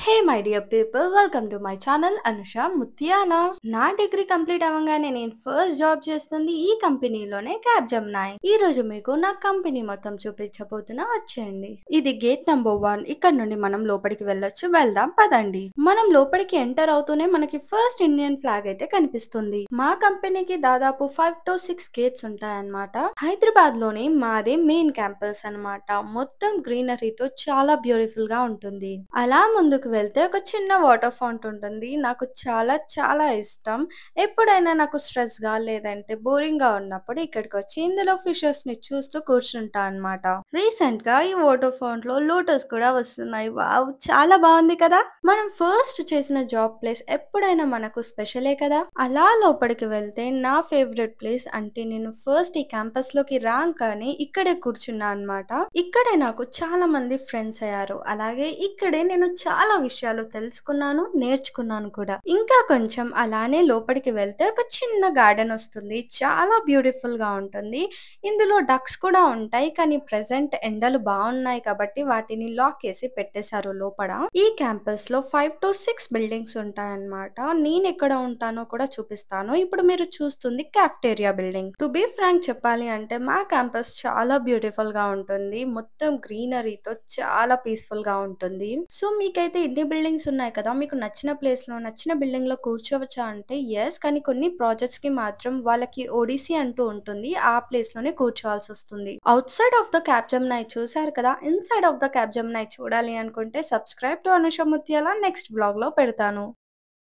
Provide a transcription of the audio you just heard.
Hey my dear people, welcome to my channel Anusha Mutyana. నా degree complete అవ్వగానే నేను first job చేస్తుంది ఈ కంపెనీలోనే క్యాబ్జెమినై. ఈ రోజు మీకు నా కంపెనీ మొత్తం చూపించబోతున్నా, వచ్చేయండి. ఇది గేట్ నెంబర్ 1. ఇక్కడ నుండి మనం లోపలికి వెళ్ళొచ్చు. వెళ్దాం పదండి. మనం లోపలికి ఎంటర్ అవుతూనే మనకి ఫస్ట్ ఇండియన్ ఫ్లాగ్ అయితే కనిపిస్తుంది. మా కంపెనీకి దాదాపు 5 to 6 గేట్స్ ఉంటాయన్నమాట. హైదరాబాద్ లోని మాదే మెయిన్ క్యాంపస్ అన్నమాట. మొత్తం గ్రీనరీతో చాలా బ్యూటిఫుల్ గా ఉంటుంది. అలా ముందుకు వెళ్తే ఒక చిన్న వాటర్ ఫౌంట్ ఉంటుంది. నాకు చాలా చాలా ఇష్టం. ఎప్పుడైనా నాకు స్ట్రెస్ గా లేదంటే బోరింగ్ గా ఉన్నప్పుడు ఇక్కడికి వచ్చి ఇందులో ఫిషెస్ ని చూస్తూ కూర్చుంటా అన్నమాట. రీసెంట్ గా ఈ వాటర్ ఫౌంట్ లో లోటస్ కూడా వస్తున్నాయి. వావ్, చాలా బాగుంది కదా. మనం ఫస్ట్ చేసిన జాబ్ ప్లేస్ ఎప్పుడైనా మనకు స్పెషలే కదా. అలా లోపలికి వెళ్తే నా ఫేవరెట్ ప్లేస్ అంటే నేను ఫస్ట్ ఈ క్యాంపస్ లోకి రాగానే ఇక్కడే కూర్చున్నా అన్నమాట. ఇక్కడే నాకు చాలా మంది ఫ్రెండ్స్ అయ్యారు. అలాగే ఇక్కడే నేను చాలా విషయాలు తెలుసుకున్నాను, నేర్చుకున్నాను కూడా. ఇంకా కొంచెం అలానే లోపలికి వెళ్తే ఒక చిన్న గార్డెన్ వస్తుంది. చాలా బ్యూటిఫుల్ గా ఉంటుంది. ఇందులో డక్స్ కూడా ఉంటాయి, కానీ ప్రెసెంట్ ఎండలు బాగున్నాయి కాబట్టి వాటిని లాక్ చేసి పెట్టేశారు లోపల. ఈ క్యాంపస్ లో 5 to 6 బిల్డింగ్స్ ఉంటాయన్నమాట. నేను ఎక్కడ ఉంటానో కూడా చూపిస్తాను. ఇప్పుడు మీరు చూస్తుంది కాఫ్టేరియా బిల్డింగ్. టు బి ఫ్రాంక్ చెప్పాలి అంటే మా క్యాంపస్ చాలా బ్యూటిఫుల్ గా ఉంటుంది. మొత్తం గ్రీనరీతో చాలా పీస్ఫుల్ గా ఉంటుంది. సో మీకైతే ఇన్ని బిల్డింగ్స్ ఉన్నాయి కదా, మీకు నచ్చిన ప్లేస్ లో నచ్చిన బిల్డింగ్ లో కూర్చోవచ్చా అంటే ఎస్, కానీ కొన్ని ప్రాజెక్ట్స్ కి మాత్రం వాళ్ళకి ఓడిసి అంటూ ఉంటుంది. ఆ ప్లేస్ లోనే కూర్చోవాల్సి వస్తుంది. అవుట్ సైడ్ ఆఫ్ ద క్యాబ్జెమినై చూసారు కదా. ఇన్సైడ్ ఆఫ్ ద క్యాబ్జెమినై చూడాలి అనుకుంటే సబ్స్క్రైబ్ టు అనుష ముత్యాల. నెక్స్ట్ బ్లాగ్ లో పెడతాను.